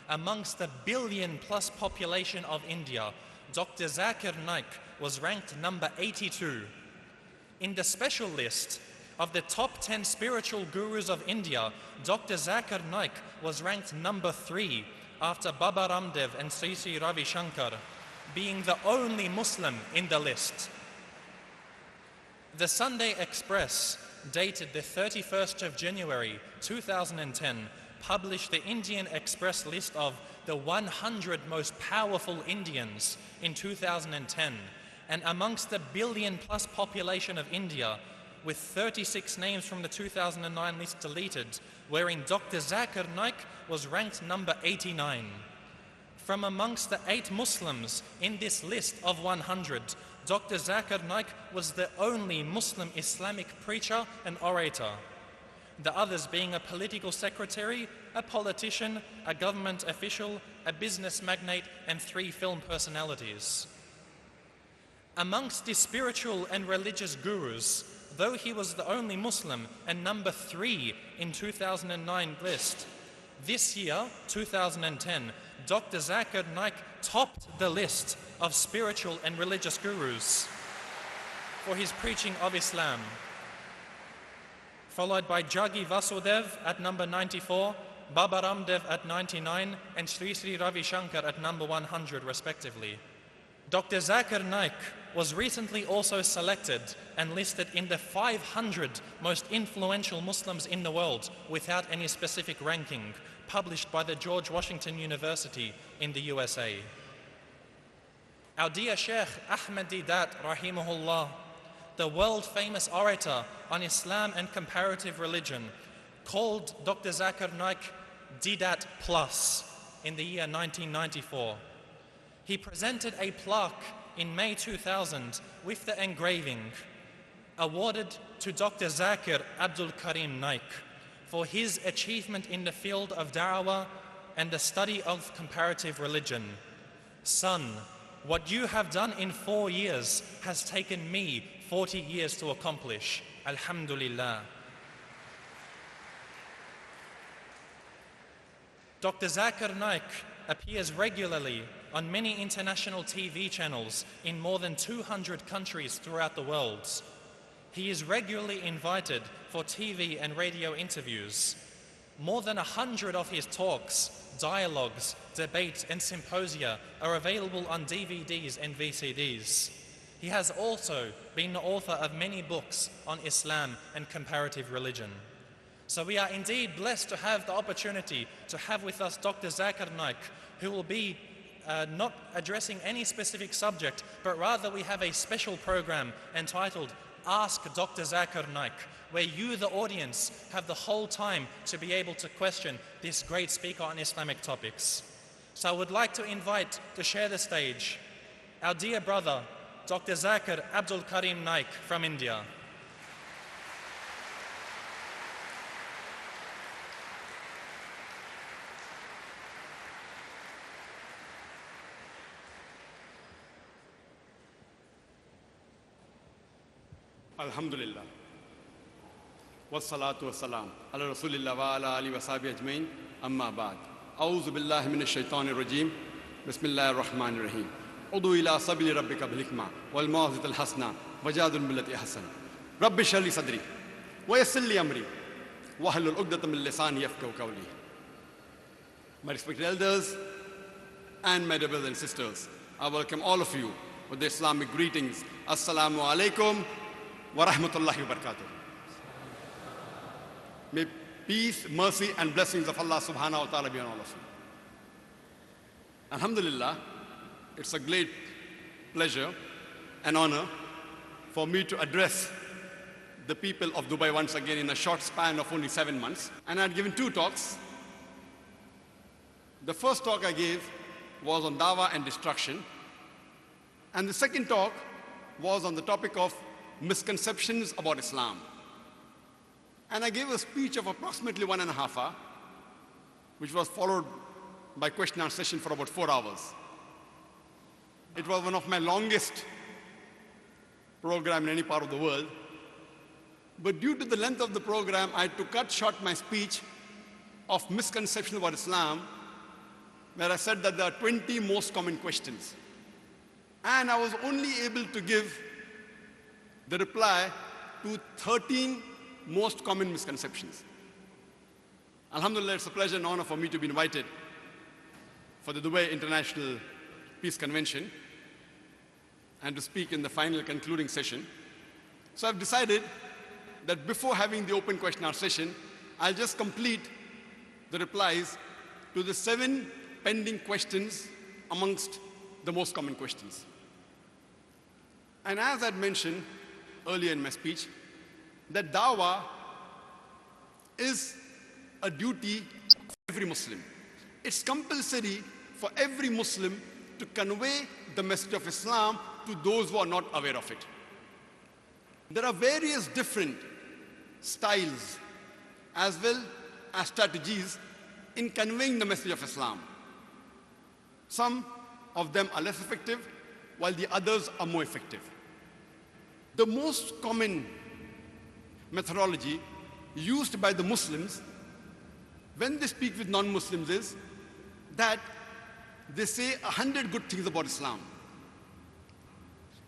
amongst the billion-plus population of India, Dr. Zakir Naik was ranked number 82. In the special list of the top 10 spiritual gurus of India, Dr. Zakir Naik was ranked number 3 after Baba Ramdev and Sri Sri Ravi Shankar, being the only Muslim in the list. The Sunday Express, dated the 31st of January 2010, published the Indian Express list of the 100 most powerful Indians in 2010, and amongst the billion-plus population of India, with 36 names from the 2009 list deleted, wherein Dr. Zakir Naik was ranked number 89. From amongst the 8 Muslims in this list of 100, Dr. Zakir Naik was the only Muslim Islamic preacher and orator, the others being a political secretary, a politician, a government official, a business magnate, and 3 film personalities. Amongst the spiritual and religious gurus, though he was the only Muslim and number 3 in 2009 list, this year, 2010, Dr. Zakir Naik topped the list of spiritual and religious gurus for his preaching of Islam, followed by Jagi Vasudev at number 94, Baba Ramdev at 99, and Sri Sri Ravi Shankar at number 100 respectively. Dr. Zakir Naik was recently also selected and listed in the 500 most influential Muslims in the world without any specific ranking, published by the George Washington University in the USA. Our dear Sheikh Ahmed Deedat, rahimahullah, the world-famous orator on Islam and comparative religion, called Dr. Zakir Naik Deedat Plus in the year 1994. He presented a plaque in May 2000 with the engraving, awarded to Dr. Zakir Abdul Karim Naik for his achievement in the field of da'wah and the study of comparative religion. Son, what you have done in 4 years has taken me 40 years to accomplish. Alhamdulillah. Dr. Zakir Naik appears regularly on many international TV channels in more than 200 countries throughout the world. He is regularly invited for TV and radio interviews. More than 100 of his talks, dialogues, debates, and symposia are available on DVDs and VCDs. He has also been the author of many books on Islam and comparative religion. So we are indeed blessed to have the opportunity to have with us Dr. Zakir Naik, who will be not addressing any specific subject, but rather we have a special program entitled Ask Dr. Zakir Naik, where you, the audience, have the whole time to be able to question this great speaker on Islamic topics. So I would like to invite to share the stage our dear brother, Dr. Zakir Abdul Karim Naik from India. Alhamdulillah. Wassalatu wassalam ala Rasulillah wa ala alihi wa sahbihi ajmain. Amma ba'd. A'udhu billahi minash shaitanir rajim. Bismillahir rahmanir rahim. Udu ila sabili rabbika bil hikma wal mau'izatil hasana wajadil billati ahsan. Rabbi shrah li sadri wa yassir li amri wahlul 'uqdatam min lisani yafqahu qawli. My respected elders and my dear brothers and sisters, I welcome all of you with the Islamic greetings. Assalamu alaikum wa rahmatullahi wa barakatuh. May peace, mercy, and blessings of Allah subhanahu wa ta'ala be on all of you. Alhamdulillah, it's a great pleasure and honor for me to address the people of Dubai once again in a short span of only 7 months. And I'd given 2 talks. The first talk I gave was on dawah and destruction. And the second talk was on the topic of misconceptions about Islam. And I gave a speech of approximately 1.5 hours, which was followed by question and answer session for about 4 hours. It was one of my longest programs in any part of the world. But due to the length of the program, I had to cut short my speech of misconceptions about Islam where I said that there are 20 most common questions. And I was only able to give the reply to 13 most common misconceptions. Alhamdulillah, it's a pleasure and honor for me to be invited for the Dubai International Peace Convention and to speak in the final concluding session. So I've decided that before having the open question and answer session, I'll just complete the replies to the 7 pending questions amongst the most common questions. And as I'd mentioned earlier in my speech, that dawah is a duty for every Muslim. It's compulsory for every Muslim to convey the message of Islam to those who are not aware of it. There are various different styles as well as strategies in conveying the message of Islam. Some of them are less effective, while the others are more effective. The most common methodology used by the Muslims when they speak with non-Muslims is that they say 100 good things about Islam.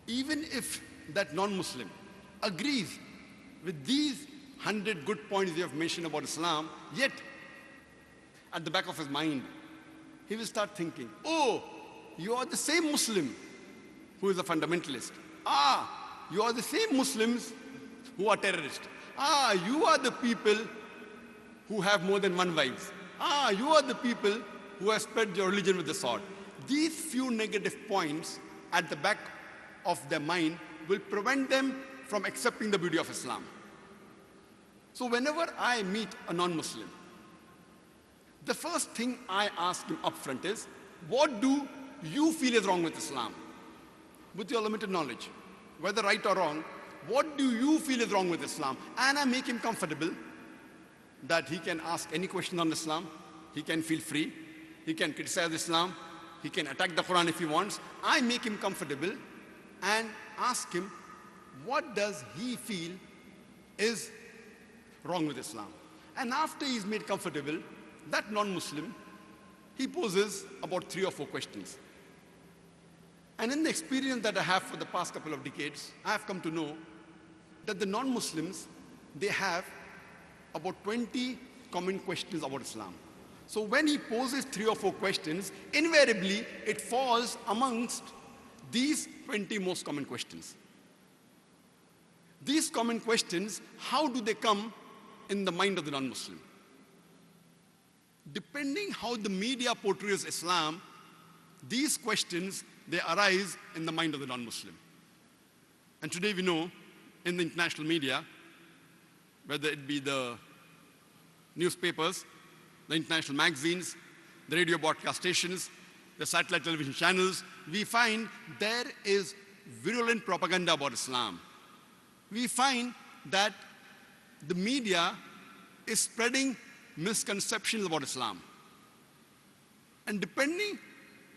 Even if that non-Muslim agrees with these 100 good points they have mentioned about Islam, yet at the back of his mind, he will start thinking, oh, you are the same Muslim who is a fundamentalist. Ah, you are the same Muslims who are terrorists. Ah, you are the people who have more than one wife. Ah, you are the people who have spread your religion with the sword. These few negative points at the back of their mind will prevent them from accepting the beauty of Islam. So whenever I meet a non-Muslim, the first thing I ask him upfront is, what do you feel is wrong with Islam? With your limited knowledge, whether right or wrong, what do you feel is wrong with Islam? And I make him comfortable that he can ask any question on Islam, he can feel free, he can criticize Islam, he can attack the Quran if he wants. I make him comfortable and ask him, what does he feel is wrong with Islam? And after he's made comfortable, that non-Muslim, he poses about 3 or 4 questions. And in the experience that I have for the past couple of decades, I have come to know that the non-Muslims, they have about 20 common questions about Islam. So when he poses 3 or 4 questions, invariably it falls amongst these 20 most common questions. These common questions, how do they come in the mind of the non-Muslim? Depending how the media portrays Islam, these questions, they arise in the mind of the non-Muslim. And today we know in the international media, whether it be the newspapers, the international magazines, the radio broadcast stations, the satellite television channels, we find there is virulent propaganda about Islam. We find that the media is spreading misconceptions about Islam. And depending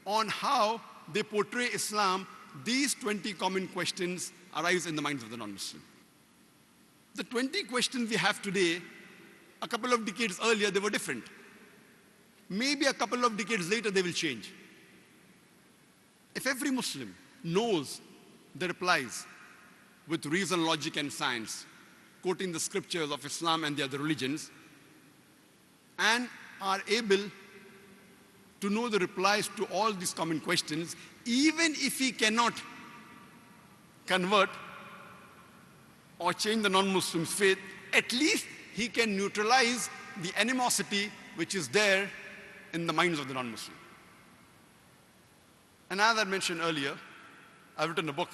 on how they portray Islam, these 20 common questions arise in the minds of the non-Muslim. The 20 questions we have today, a couple of decades earlier, they were different. Maybe a couple of decades later, they will change. If every Muslim knows the replies with reason, logic, and science, quoting the scriptures of Islam and the other religions, and are able to know the replies to all these common questions, even if he cannot convert or change the non-Muslim's faith, at least he can neutralize the animosity which is there in the minds of the non-Muslim. And as I mentioned earlier, I've written a book,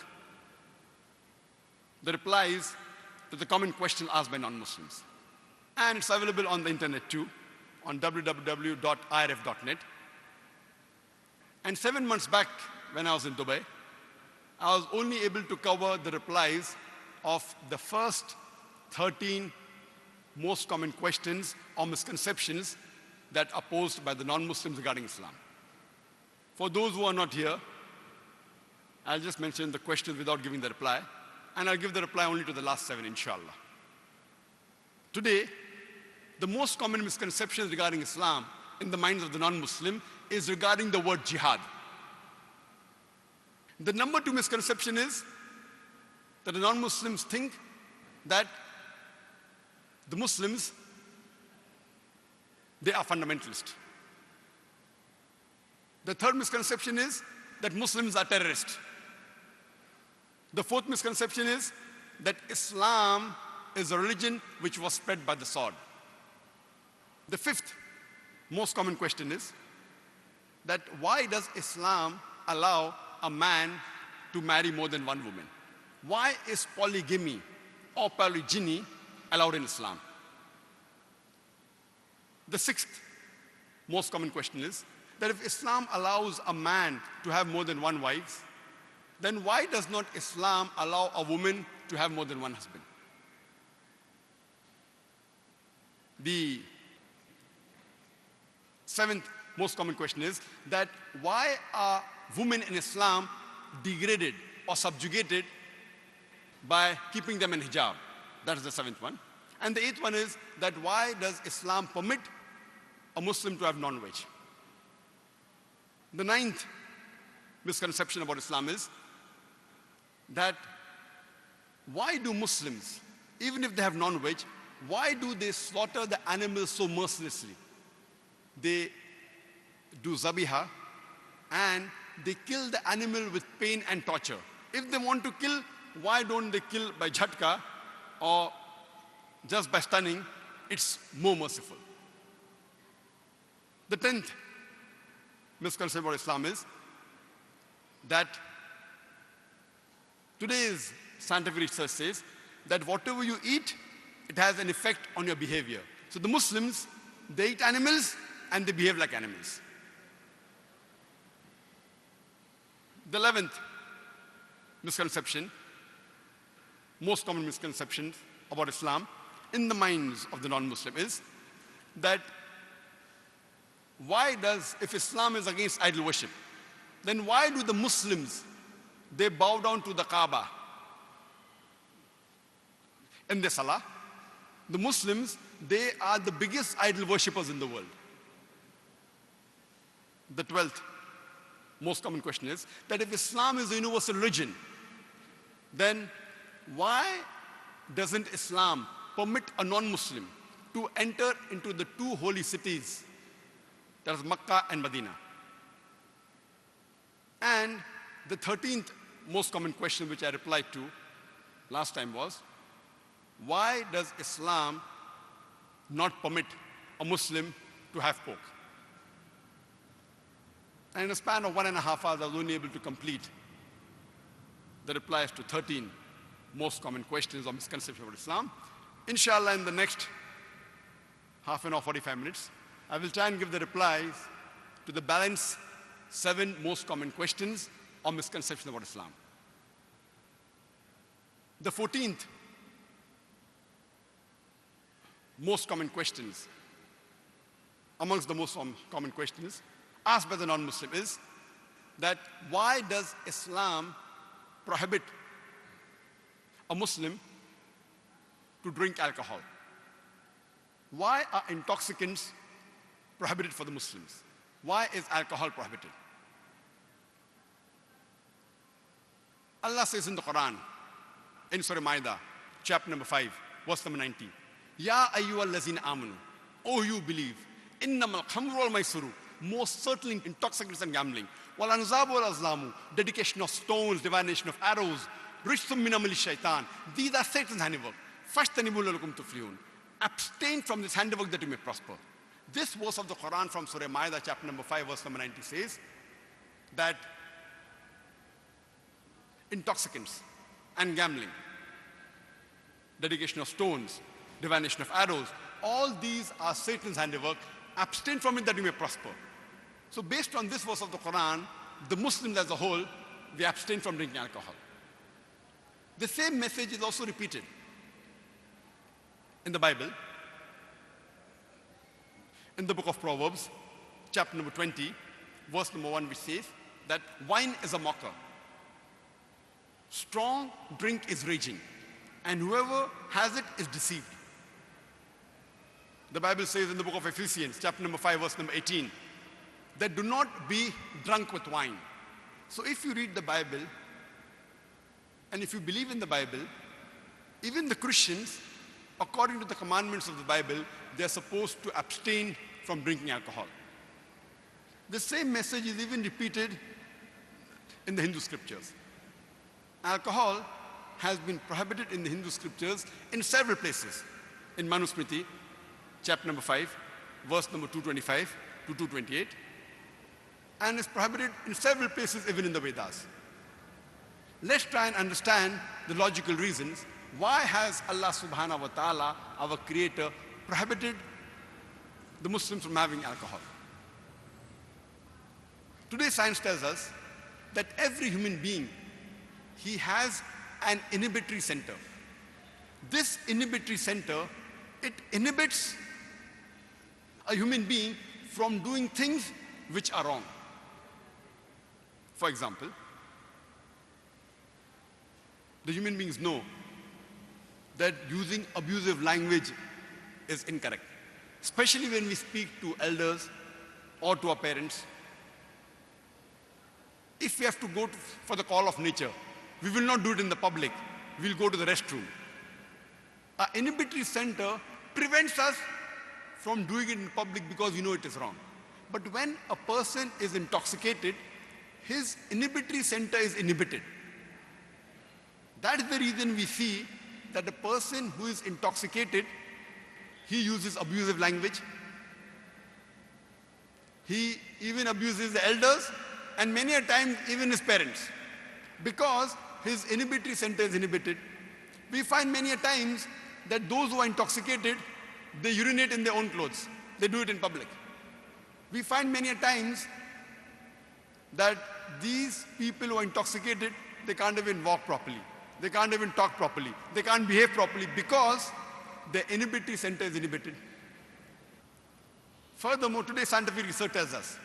The Replies to the Common Question Asked by Non-Muslims. And it's available on the internet too, on www.irf.net. And 7 months back, when I was in Dubai, I was only able to cover the replies of the first 13 most common questions or misconceptions that are posed by the non-Muslims regarding Islam. For those who are not here, I'll just mention the questions without giving the reply, and I'll give the reply only to the last 7, inshallah. Today, the most common misconceptions regarding Islam in the minds of the non-Muslim is regarding the word jihad. The number two misconception is that the non-Muslims think that the Muslims, they are fundamentalist. The third misconception is that Muslims are terrorists. The fourth misconception is that Islam is a religion which was spread by the sword. The fifth most common question is that why does Islam allow a man to marry more than one woman? Why is polygamy or polygyny allowed in Islam? The sixth most common question is that if Islam allows a man to have more than one wife, then why does not Islam allow a woman to have more than one husband? The seventh most common question is that why are women in Islam degraded or subjugated by keeping them in hijab? That is the seventh one. And the eighth one is that why does Islam permit a Muslim to have non-veg? The ninth misconception about Islam is that why do Muslims, even if they have non-veg, why do they slaughter the animals so mercilessly? They do zabiha and they kill the animal with pain and torture. If they want to kill, why don't they kill by jhatka or just by stunning? It's more merciful. The 10th misconception about Islam is that today's scientific research says that whatever you eat, it has an effect on your behavior. So the Muslims, they eat animals and they behave like animals. The 11th misconception, most common misconception about Islam in the minds of the non-Muslim is that why does, if Islam is against idol worship, then why do the Muslims, they bow down to the Kaaba in their salah? The Muslims, they are the biggest idol worshippers in the world. The 12th most common question is that if Islam is a universal religion, then why doesn't Islam permit a non-Muslim to enter into the two holy cities, that is Makkah and Medina? And the 13th most common question which I replied to last time was, why does Islam not permit a Muslim to have pork? And in a span of 1.5 hours, I was only able to complete the replies to 13 most common questions or misconceptions about Islam. Inshallah, in the next half an hour, 45 minutes, I will try and give the replies to the balance 7 most common questions or misconceptions about Islam. The 14th most common questions, amongst the most common questions asked by the non-Muslim is that why does Islam prohibit a Muslim to drink alcohol? Why are intoxicants prohibited for the Muslims? Why is alcohol prohibited? Allah says in the Quran, in Surah Ma'idah, chapter number 5, verse number 19, Ya ayyuhal lazina amanu, oh you believe, innamal khamru wal maisuru, most certainly intoxicants and gambling, wal anzabu wal azlamu, dedication of stones, divination of arrows, rijsum min amali shaitan, these are Satan's handiwork. Fashtanibu lalakum tuflihun, abstain from this handiwork that you may prosper. This verse of the Quran from Surah Ma'idah, chapter number 5, verse number 90 says that intoxicants and gambling, dedication of stones, divination of arrows, all these are Satan's handiwork. Abstain from it that you may prosper. So based on this verse of the Quran, the Muslims as a whole, they abstain from drinking alcohol. The same message is also repeated in the Bible, in the book of Proverbs, chapter number 20, verse number 1, which says that wine is a mocker. Strong drink is raging, and whoever has it is deceived. The Bible says in the book of Ephesians, chapter number 5, verse number 18, that do not be drunk with wine. So if you read the Bible, and if you believe in the Bible, even the Christians, according to the commandments of the Bible, they are supposed to abstain from drinking alcohol. The same message is even repeated in the Hindu scriptures. Alcohol has been prohibited in the Hindu scriptures in several places. In Manusmriti, chapter number 5, verse number 225 to 228, and is prohibited in several places even in the Vedas. Let's try and understand the logical reasons. Why has Allah subhanahu wa ta'ala, our creator, prohibited the Muslims from having alcohol? Today science tells us that every human being, he has an inhibitory center. This inhibitory center, it inhibits a human being from doing things which are wrong. For example, the human beings know that using abusive language is incorrect, especially when we speak to elders or to our parents. If we have to go for the call of nature, we will not do it in the public. We'll go to the restroom. Our inhibitory center prevents us from doing it in public because we know it is wrong. But when a person is intoxicated, his inhibitory center is inhibited. That is the reason we see that a person who is intoxicated, he uses abusive language. He even abuses the elders and many a time even his parents, because his inhibitory center is inhibited. We find many a times that those who are intoxicated, they urinate in their own clothes. They do it in public. We find many a times that these people who are intoxicated, they can't even walk properly. They can't even talk properly. They can't behave properly because their inhibitory center is inhibited. Furthermore, today scientific research tells us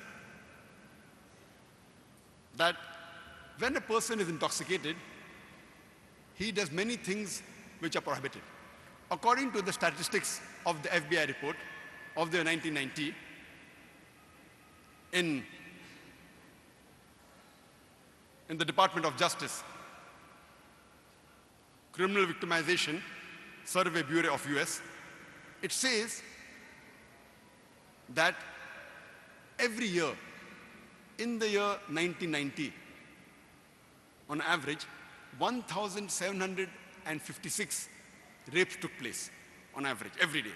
that when a person is intoxicated, he does many things which are prohibited. According to the statistics of the FBI report of the 1990, in the Department of Justice, Criminal Victimization Survey Bureau of US, it says that every year, in the year 1990, on average, 1,756 rapes took place, on average, every day.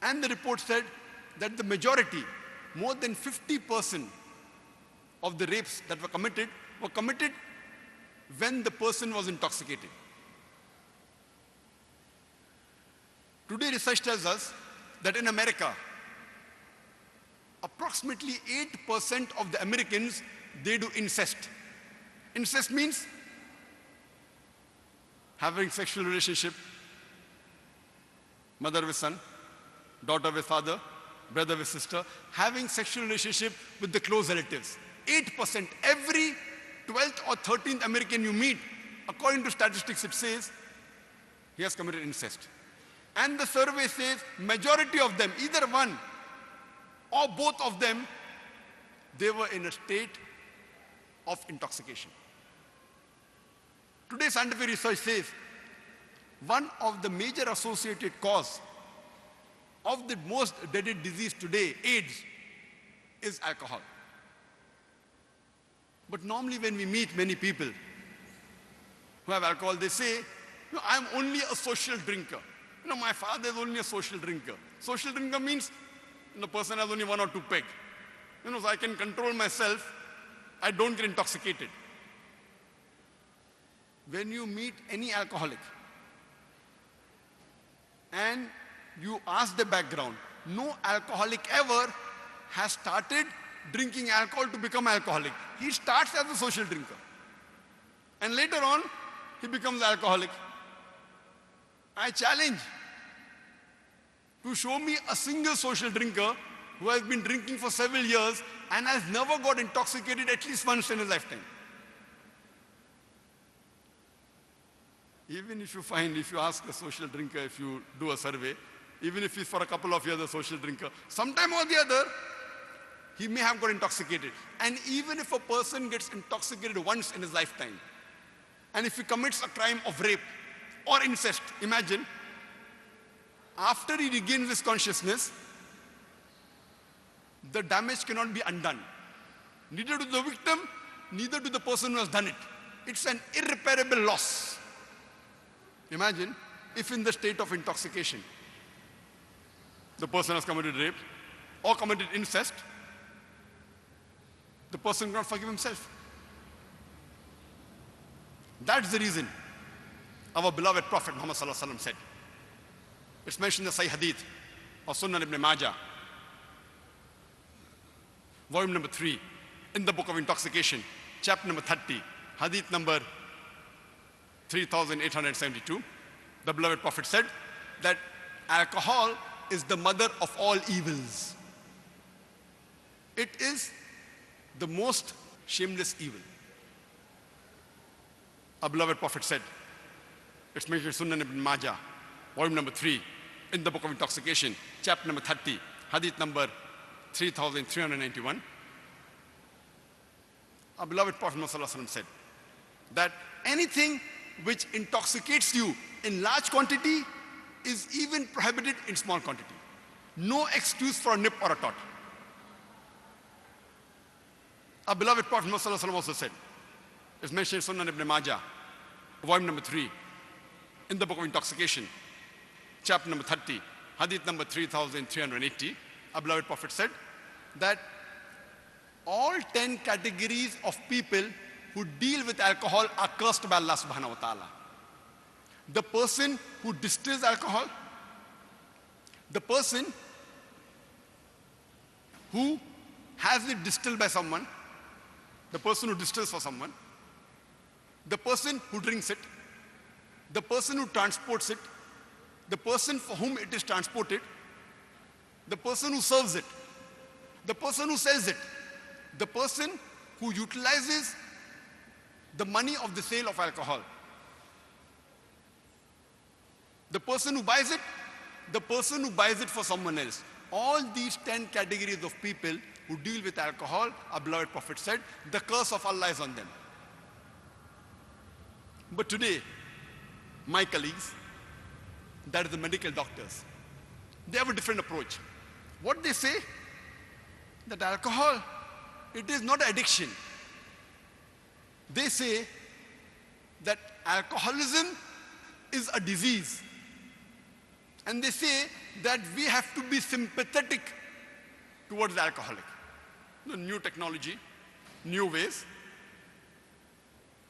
And the report said that the majority, more than 50% of the rapes that were committed when the person was intoxicated. Today research tells us that in America, approximately 8% of the Americans, they do incest. Incest means having sexual relationship, mother with son, daughter with father, brother with sister, having sexual relationship with the close relatives. 8%, every 12th or 13th American you meet, according to statistics, it says he has committed incest. And the survey says majority of them, either one or both of them, they were in a state of intoxication. Today scientific research says one of the major associated cause of the most deadly disease today, AIDS, is alcohol. But normally when we meet many people who have alcohol, they say, no, I'm only a social drinker. My father is only a social drinker. Social drinker means the person has only 1 or 2 peg. So I can control myself. I don't get intoxicated. When you meet any alcoholic and you ask the background, no alcoholic ever has started drinking alcohol to become alcoholic. He starts as a social drinker. And later on, he becomes alcoholic. I challenge to show me a single social drinker who has been drinking for several years and has never got intoxicated at least once in his lifetime. Even if you ask a social drinker, if you do a survey, even if he's for a couple of years a social drinker, sometime or the other, he may have got intoxicated. And even if a person gets intoxicated once in his lifetime, and if he commits a crime of rape or incest, imagine, after he regains his consciousness, the damage cannot be undone. Neither to the victim, neither to the person who has done it. It's an irreparable loss. Imagine if in the state of intoxication, the person has committed rape or committed incest, the person cannot forgive himself. That's the reason our beloved Prophet Muhammad sallallahu alaihi wasallam said. It's mentioned in the Sahih Hadith of Sunan ibn Majah, volume number 3, in the book of intoxication, chapter number 30, hadith number 3872. The beloved Prophet said that alcohol is the mother of all evils. It is the most shameless evil. Our beloved Prophet said, it's mentioned in Sunan ibn Majah, volume number 3, in the book of intoxication, chapter number 30, hadith number 3391. Our beloved Prophet ﷺ said that anything which intoxicates you in large quantity is even prohibited in small quantity. No excuse for a nip or a tot. Our beloved Prophet ﷺ also said, it's mentioned in Sunan ibn Majah, volume number 3, in the book of intoxication, chapter number 30, hadith number 3380. Our beloved Prophet said that all 10 categories of people who deal with alcohol are cursed by Allah subhanahu wa ta'ala. The person who distills alcohol, the person who has it distilled by someone, the person who distills for someone, the person who drinks it, the person who transports it, the person for whom it is transported, the person who serves it, the person who sells it, the person who utilizes the money of the sale of alcohol, the person who buys it, the person who buys it for someone else. All these 10 categories of people who deal with alcohol, our beloved Prophet said, the curse of Allah is on them. But today, my colleagues, that is the medical doctors, they have a different approach. What they say, that alcohol, it is not addiction. They say that alcoholism is a disease. And they say that we have to be sympathetic towards the alcoholic. The new technology, new ways.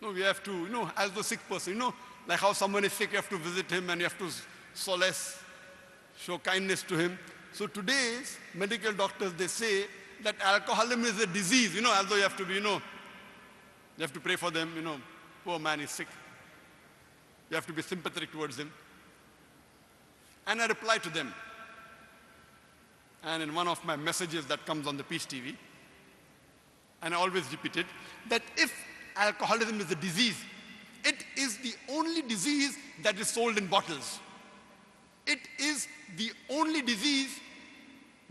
No, we have to, as the sick person, like how someone is sick, you have to visit him and you have to solace, show kindness to him. So today's medical doctors, they say that alcoholism is a disease, as though you have to be, you have to pray for them, poor man is sick. You have to be sympathetic towards him. And I reply to them. And in one of my messages that comes on the Peace TV, and I always repeat it, that if alcoholism is a disease, it is the only disease that is sold in bottles. It is the only disease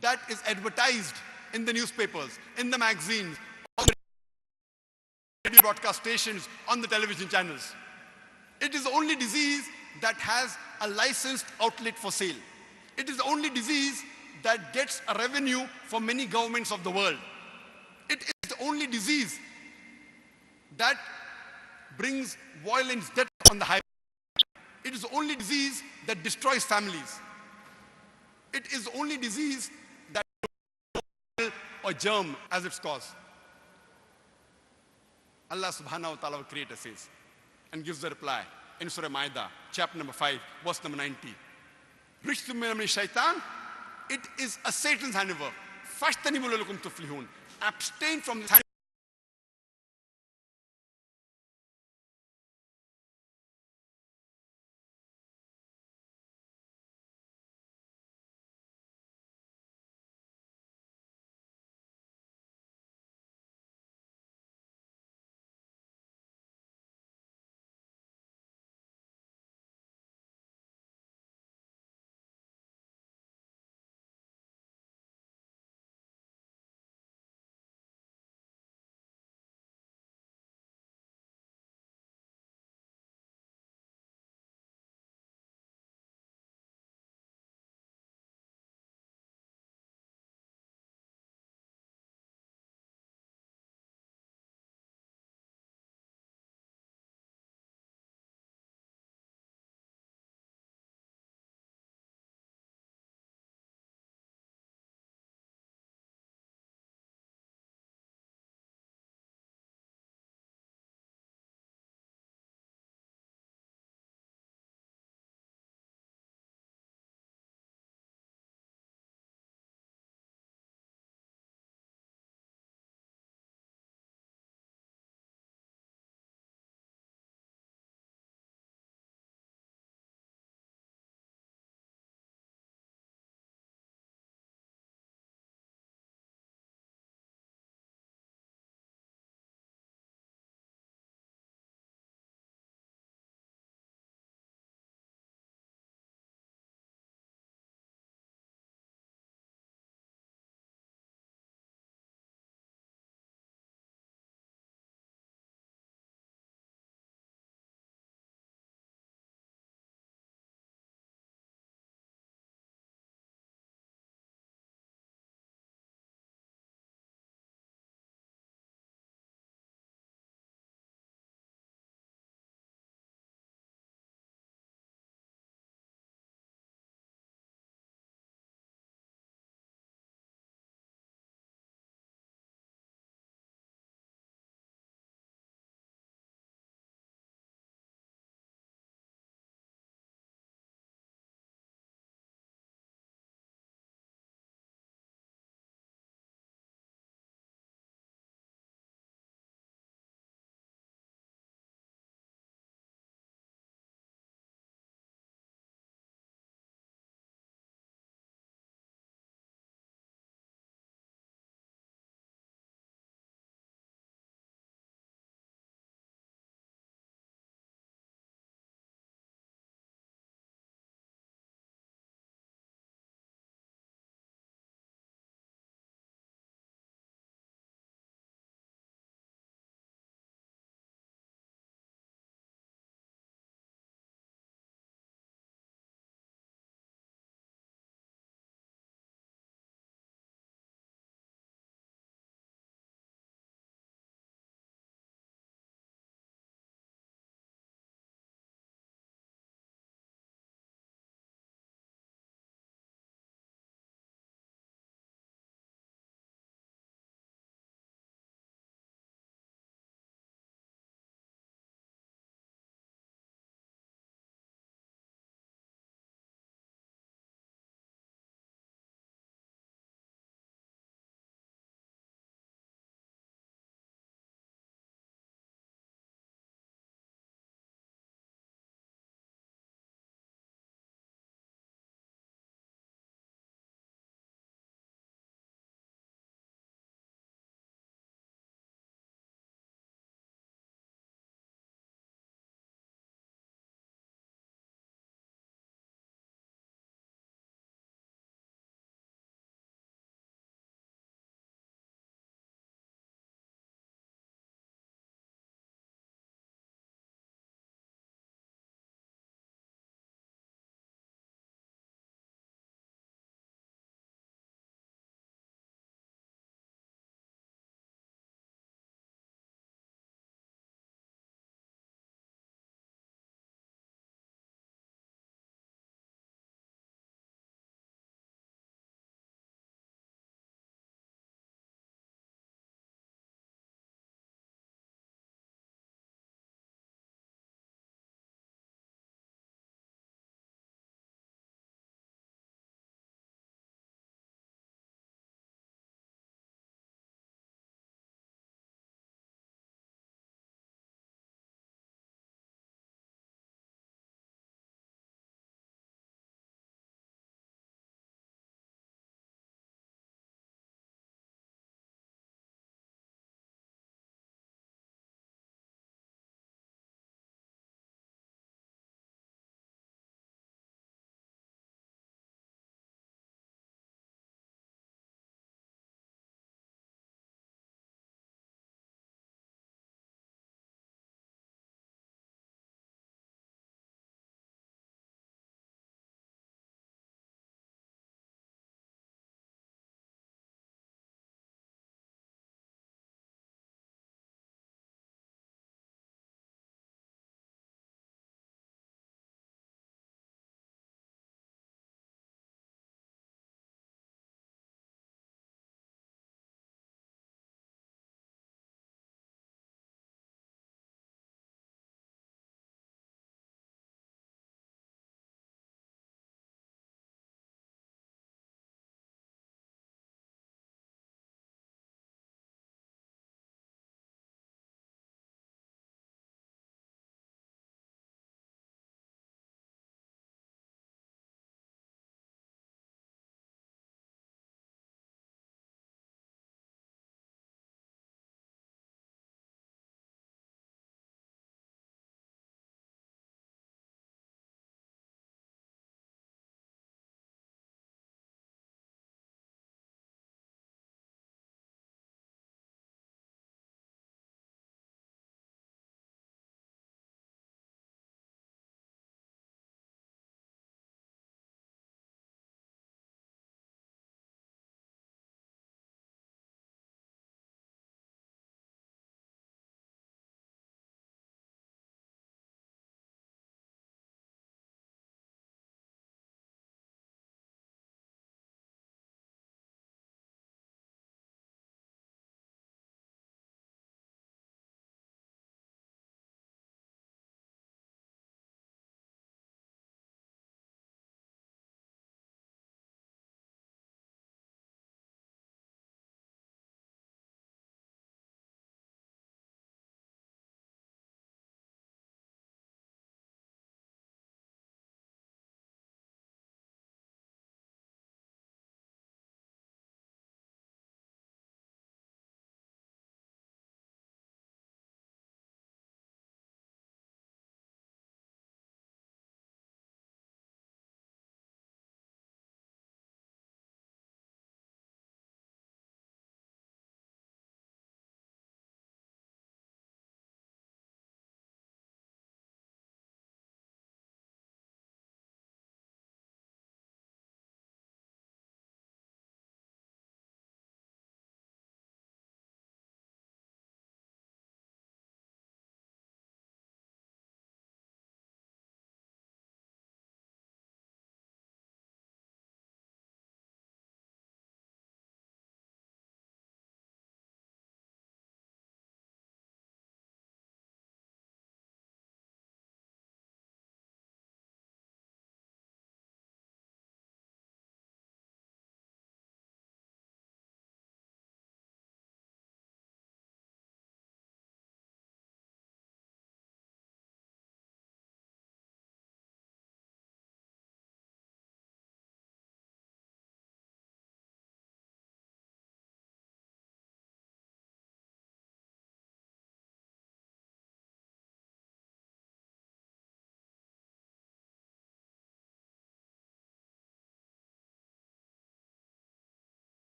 that is advertised in the newspapers, in the magazines, on the radio broadcast stations, on the television channels. It is the only disease that has a licensed outlet for sale. It is the only disease that gets a revenue for many governments of the world. It is the only disease that brings violence, death on the highway. It is the only disease that destroys families. It is the only disease that or germ as its cause. Allah subhanahu wa ta'ala, our creator, says and gives the reply in Surah Ma'idah, chapter number 5, verse number 90. Rijsun min shaitan, it is a Satan's handiwork. Fashtanibu lalakum tuflihun. Abstain from this